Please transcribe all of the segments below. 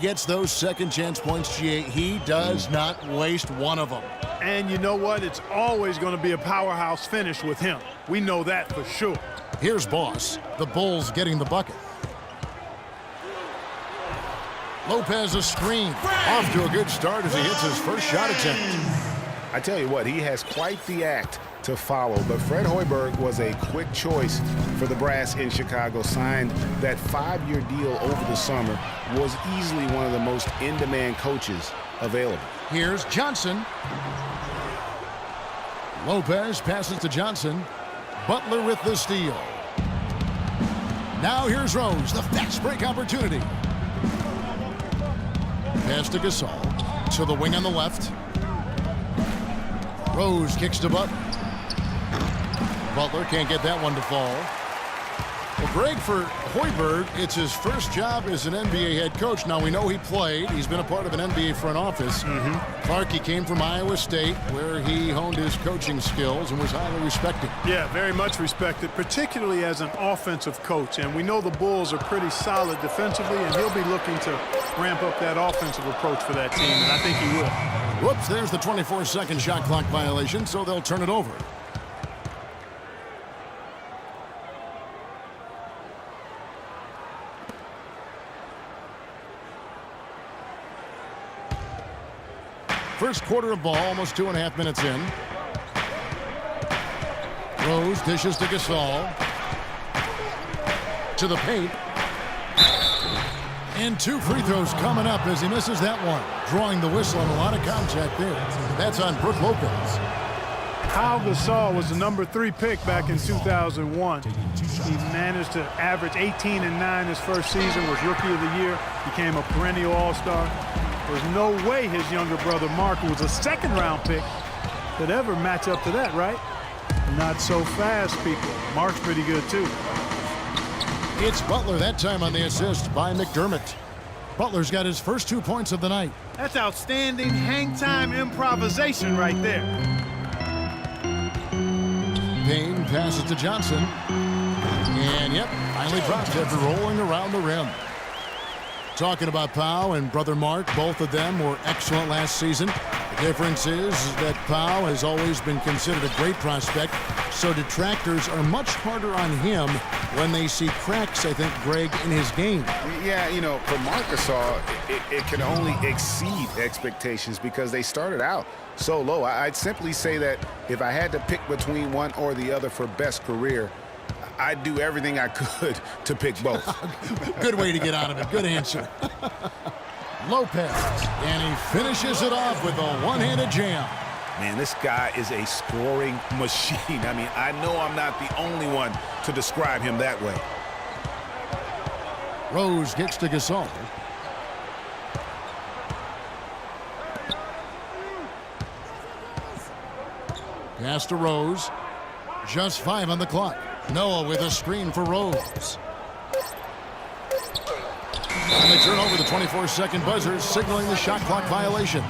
gets those second chance points, GA, he does not waste one of them. And you know what? It's always going to be a powerhouse finish with him. We know that for sure. Here's Boss. The Bulls getting the bucket. Lopez a screen. Off to a good start as he hits his first shot attempt. I tell you what, he has quite the act to follow, but Fred Hoiberg was a quick choice for the brass in Chicago. Signed that 5-year deal over the summer, was easily one of the most in-demand coaches available. Here's Johnson. Lopez passes to Johnson. Butler with the steal. Now here's Rose, the fast break opportunity. Pass to Gasol. To the wing on the left. Rose kicks to Butler. Butler can't get that one to fall. Well, Greg, for Hoiberg, it's his first job as an NBA head coach. Now, we know he played. He's been a part of an NBA front office. Clark, he came from Iowa State, where he honed his coaching skills and was highly respected. Yeah, very much respected, particularly as an offensive coach. And we know the Bulls are pretty solid defensively, and he'll be looking to ramp up that offensive approach for that team, and I think he will. Whoops, there's the 24-second shot clock violation, so they'll turn it over. First quarter of ball, almost 2.5 minutes in. Rose dishes to Gasol. To the paint. And 2 free throws coming up as he misses that one. Drawing the whistle and a lot of contact there. That's on Brook Lopez. Kyle Gasol was the #3 pick back in 2001. He managed to average 18 and 9 his first season, was Rookie of the Year, became a perennial All-Star. There's no way his younger brother Mark, who was a second-round pick, could ever match up to that, right? Not so fast, people. Mark's pretty good, too. It's Butler that time on the assist by McDermott. Butler's got his first 2 points of the night. That's outstanding hang-time improvisation right there. Payne passes to Johnson. And, yep, finally dropped after rolling around the rim. Talking about Powell and brother Mark, both of them were excellent last season. The difference is that Powell has always been considered a great prospect, so detractors are much harder on him when they see cracks, I think, Greg, in his game. Yeah, you know, for Marc Gasol, it can only exceed expectations because they started out so low. I'd simply say that if I had to pick between one or the other for best career, I'd do everything I could to pick both. Good way to get out of it. Good answer. Lopez, and he finishes it off with a one-handed jam. Man, this guy is a scoring machine. I mean, I know I'm not the only one to describe him that way. Rose gets to Gasol. Pass to Rose. Just 5 on the clock. Noah with a screen for Rose. And they turn over the 24-second buzzer, signaling the shot clock violation.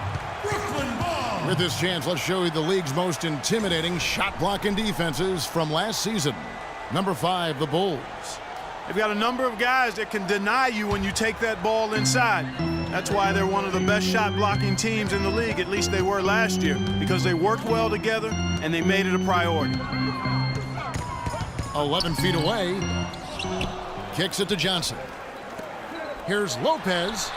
With this chance, let's show you the league's most intimidating shot blocking defenses from last season. Number 5, the Bulls. They've got a number of guys that can deny you when you take that ball inside. That's why they're one of the best shot blocking teams in the league, at least they were last year, because they worked well together and they made it a priority. 11 feet away. Kicks it to Johnson. Here's Lopez.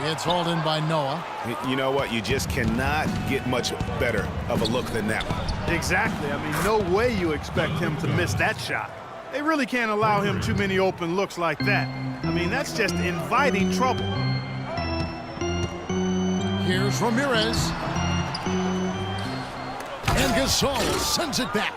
It's hauled in by Noah. You know what? You just cannot get much better of a look than that one. Exactly. I mean, no way you expect him to miss that shot. They really can't allow him too many open looks like that. I mean, that's just inviting trouble. Here's Ramirez. And Gasol sends it back.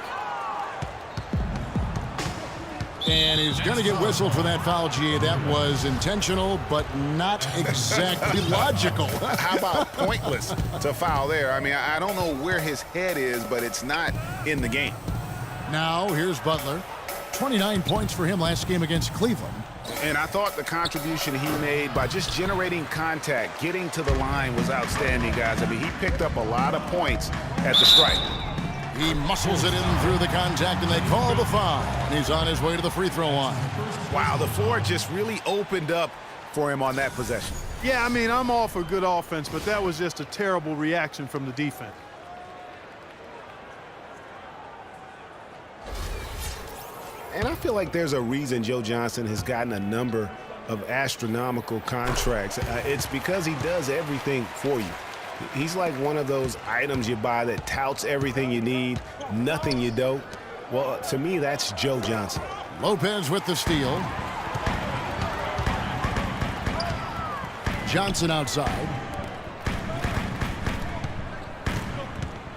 And he's going to get whistled for that foul, G. That was intentional, but not exactly logical. How about pointless to foul there? I mean, I don't know where his head is, but it's not in the game. Now, here's Butler. 29 points for him last game against Cleveland. And I thought the contribution he made by just generating contact, getting to the line was outstanding, guys. I mean, he picked up a lot of points at the stripe. He muscles it in through the contact, and they call the foul. He's on his way to the free throw line. Wow, the floor just really opened up for him on that possession. Yeah, I mean, I'm all for good offense, but that was just a terrible reaction from the defense. And I feel like there's a reason Joe Johnson has gotten a number of astronomical contracts. It's because he does everything for you. He's like one of those items you buy that touts everything you need, nothing you don't. Well, to me, that's Joe Johnson. Lopez with the steal. Johnson outside.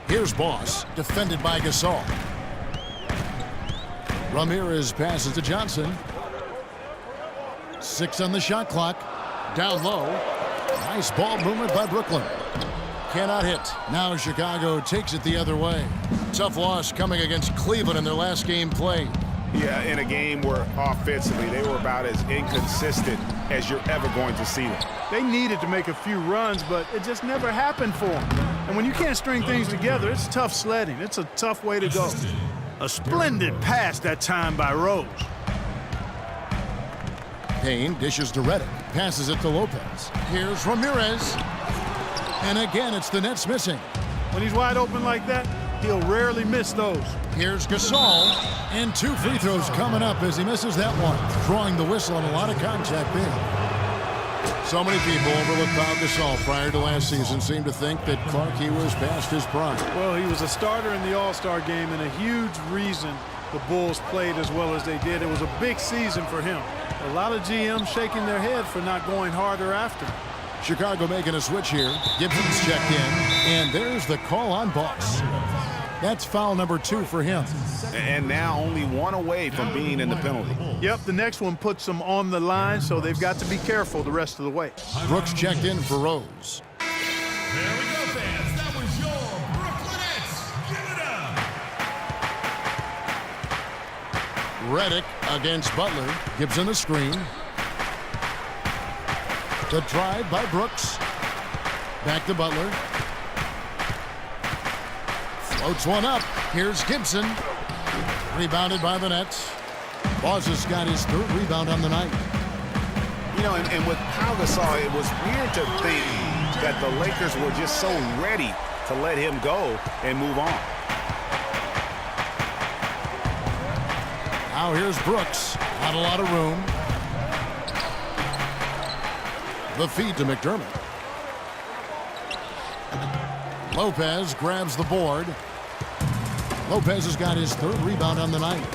Here's Boss, defended by Gasol. Ramirez passes to Johnson. 6 on the shot clock. Down low. Nice ball movement by Brooklyn. Cannot hit. Now Chicago takes it the other way. Tough loss coming against Cleveland in their last game played. Yeah, in a game where offensively they were about as inconsistent as you're ever going to see them. They needed to make a few runs, but it just never happened for them. And when you can't string things together, it's tough sledding. It's a tough way to go. A splendid pass that time by Rose. Payne dishes to Redick. Passes it to Lopez. Here's Ramirez. And again, it's the Nets missing. When he's wide open like that, he'll rarely miss those. Here's Gasol. And 2 free throws coming up as he misses that one. Drawing the whistle on a lot of contact there. So many people overlooked Pau Gasol prior to last season. Seemed to think that Clarke was past his prime. Well, he was a starter in the All-Star game and a huge reason the Bulls played as well as they did. It was a big season for him. A lot of GMs shaking their head for not going harder after him. Chicago making a switch here. Gibson's checked in. And there's the call on Boss. That's foul number 2 for him. And now only 1 away from being in the penalty. Yep, the next one puts them on the line, so they've got to be careful the rest of the way. Brooks checked in for Rose. There we go, fans. That was your Brooklyn Nets. Give it up. Redick against Butler. Gibson the screen. The drive by Brooks. Back to Butler. Floats one up. Here's Gibson. Rebounded by the Nets. Boss has got his 3rd rebound on the night. You know, and with Pau Gasol, it was weird to think that the Lakers were just so ready to let him go and move on. Now here's Brooks. Not a lot of room. The feed to McDermott. Lopez grabs the board. Lopez has got his 3rd rebound on the night.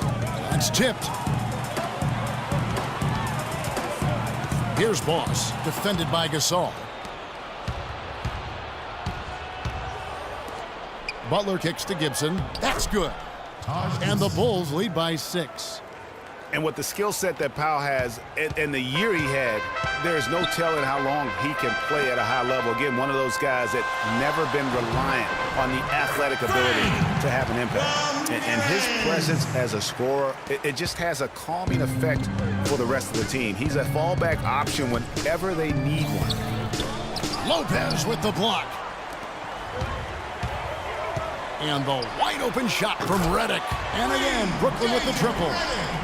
That's tipped. Here's Boss, defended by Gasol. Butler kicks to Gibson. That's good. And the Bulls lead by 6. And with the skill set that Pau has and the year he had, there's no telling how long he can play at a high level. Again, one of those guys that never been reliant on the athletic ability to have an impact. And his presence as a scorer, it just has a calming effect for the rest of the team. He's a fallback option whenever they need one. Lopez with the block. And the wide open shot from Redick. And again, Brooklyn with the triple.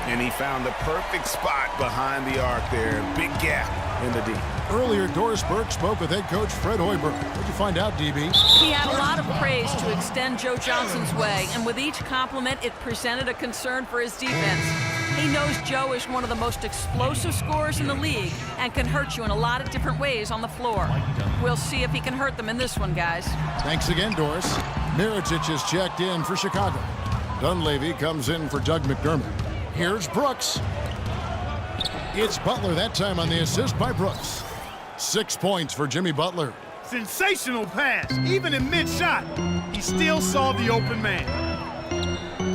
And he found the perfect spot behind the arc there. Big gap in the D. Earlier, Doris Burke spoke with head coach Fred Hoiberg. What'd you find out, DB? He had a lot of praise to extend Joe Johnson's way, and with each compliment, it presented a concern for his defense. He knows Joe is one of the most explosive scorers in the league and can hurt you in a lot of different ways on the floor. We'll see if he can hurt them in this one, guys. Thanks again, Doris. Mirotic is checked in for Chicago. Dunleavy comes in for Doug McDermott. Here's Brooks. It's Butler that time on the assist by Brooks. 6 points for Jimmy Butler. Sensational pass. Even in mid-shot, he still saw the open man.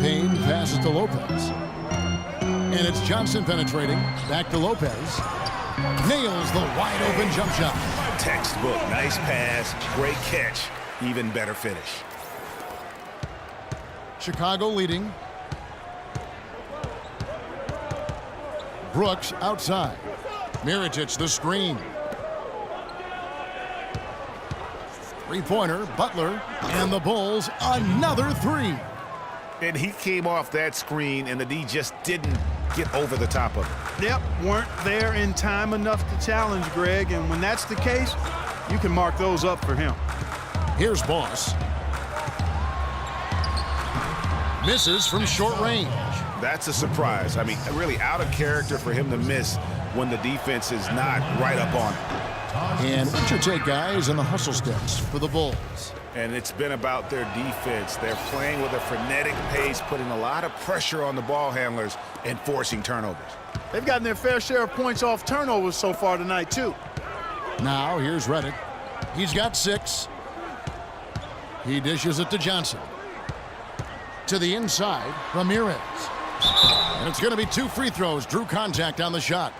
Payne passes to Lopez. And it's Johnson penetrating. Back to Lopez. Nails the wide open jump shot. Textbook. Nice pass. Great catch. Even better finish. Chicago leading. Brooks outside. Mirotic the screen. 3-pointer, Butler, and the Bulls another 3. And he came off that screen, and the D just didn't get over the top of it. Yep, weren't there in time enough to challenge Greg, and when that's the case, you can mark those up for him. Here's Boss. Misses from short range. That's a surprise. I mean, really out of character for him to miss when the defense is not right up on him. And what's your take, guys, in the hustle steps for the Bulls? And it's been about their defense. They're playing with a frenetic pace, putting a lot of pressure on the ball handlers and forcing turnovers. They've gotten their fair share of points off turnovers so far tonight, too. Now, here's Redick. He's got 6. He dishes it to Johnson. To the inside, Ramirez. And it's going to be 2 free throws. Drew contact on the shot.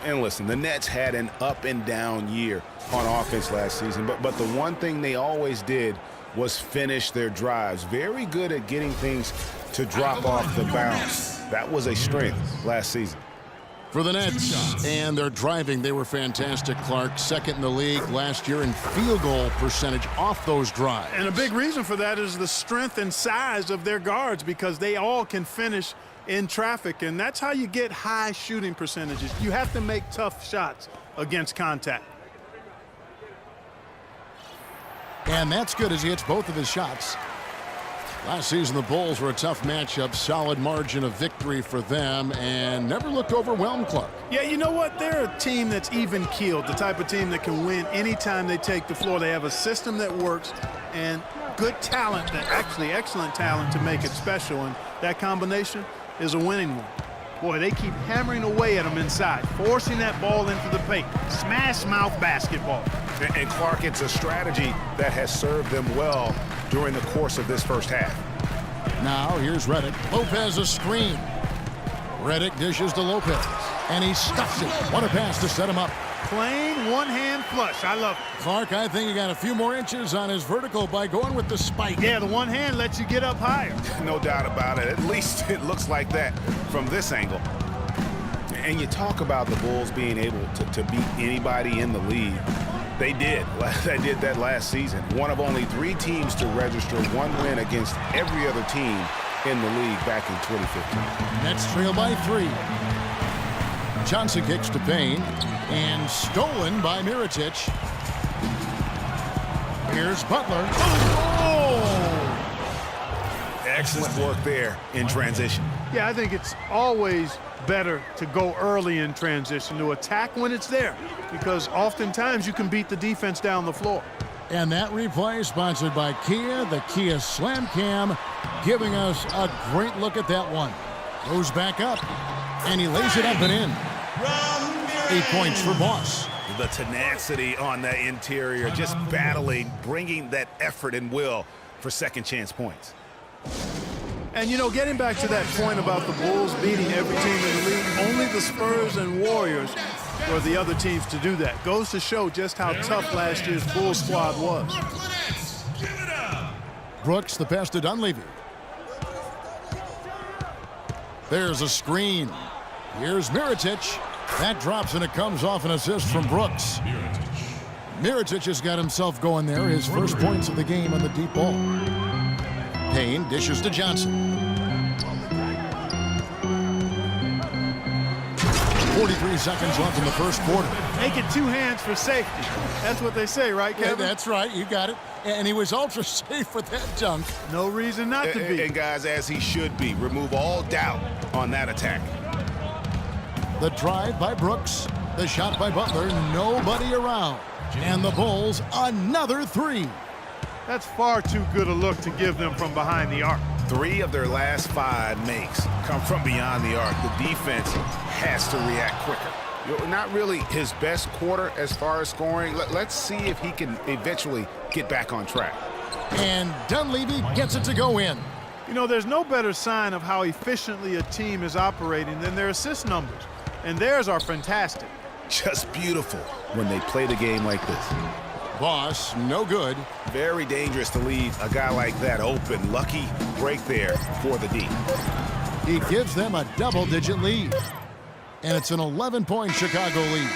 And listen, the Nets had an up and down year on offense last season, but the one thing they always did was finish their drives. Very good at getting things to drop off the bounce. That was a strength last season. For the Nets, and their driving, they were fantastic, Clark. Second in the league last year in field goal percentage off those drives. And a big reason for that is the strength and size of their guards, because they all can finish in traffic, and that's how you get high shooting percentages. You have to make tough shots against contact. And that's good as he hits both of his shots. Last season, the Bulls were a tough matchup, solid margin of victory for them, and never looked overwhelmed, Clark. Yeah, you know what? They're a team that's even-keeled, the type of team that can win anytime they take the floor. They have a system that works and good talent, actually excellent talent to make it special, and that combination is a winning one. Boy, they keep hammering away at them inside, forcing that ball into the paint. Smash mouth basketball. And Clark, it's a strategy that has served them well during the course of this first half. Now, here's Redick. Lopez a screen. Redick dishes to Lopez, and he stuffs it. What a pass to set him up. Plain one-hand flush. I love it. Clark, I think he got a few more inches on his vertical by going with the spike. Yeah, the one hand lets you get up higher. No doubt about it. At least it looks like that from this angle. And you talk about the Bulls being able to beat anybody in the league. They did. They did that last season. One of only 3 teams to register 1 win against every other team in the league back in 2015. Nets trail by 3. Johnson kicks to Payne, and stolen by Mirotic. Here's Butler. Oh! Excellent work there in transition. Yeah, I think it's always better to go early in transition, to attack when it's there, because oftentimes you can beat the defense down the floor. And that replay sponsored by Kia, the Kia Slam Cam, giving us a great look at that one. Goes back up, and he lays it up and in. 8 points for Boss. The tenacity on that interior, just battling, bringing that effort and will for second chance points. And, you know, getting back to that point about the Bulls beating every team in the league, only the Spurs and Warriors were the other teams to do that. Goes to show just how tough last year's Bulls squad was. Brooks, the pass to Dunleavy. There's a screen. Here's Mirotic. That drops, and it comes off an assist from Brooks. Mirotic has got himself going there. His first points of the game on the deep ball. Payne dishes to Johnson. 43 seconds left in the first quarter. Make it 2 hands for safety. That's what they say, right, Kevin? Yeah, that's right. You got it. And he was ultra safe with that dunk. No reason not to be. And guys, as he should be, remove all doubt on that attack. The drive by Brooks. The shot by Butler. Nobody around. And the Bulls, another 3. That's far too good a look to give them from behind the arc. 3 of their last 5 makes come from beyond the arc. The defense has to react quicker. Not really his best quarter as far as scoring. Let's see if he can eventually get back on track. And Dunleavy gets it to go in. You know, there's no better sign of how efficiently a team is operating than their assist numbers. And theirs are fantastic. Just beautiful when they play the game like this. Boss, no good. Very dangerous to leave a guy like that open. Lucky break there for the D. He gives them a double-digit lead. And it's an 11-point Chicago lead.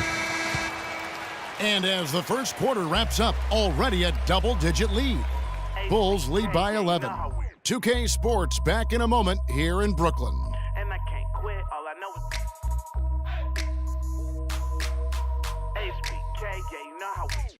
And as the first quarter wraps up, already a double-digit lead. Bulls lead by 11. 2K Sports back in a moment here in Brooklyn. you know how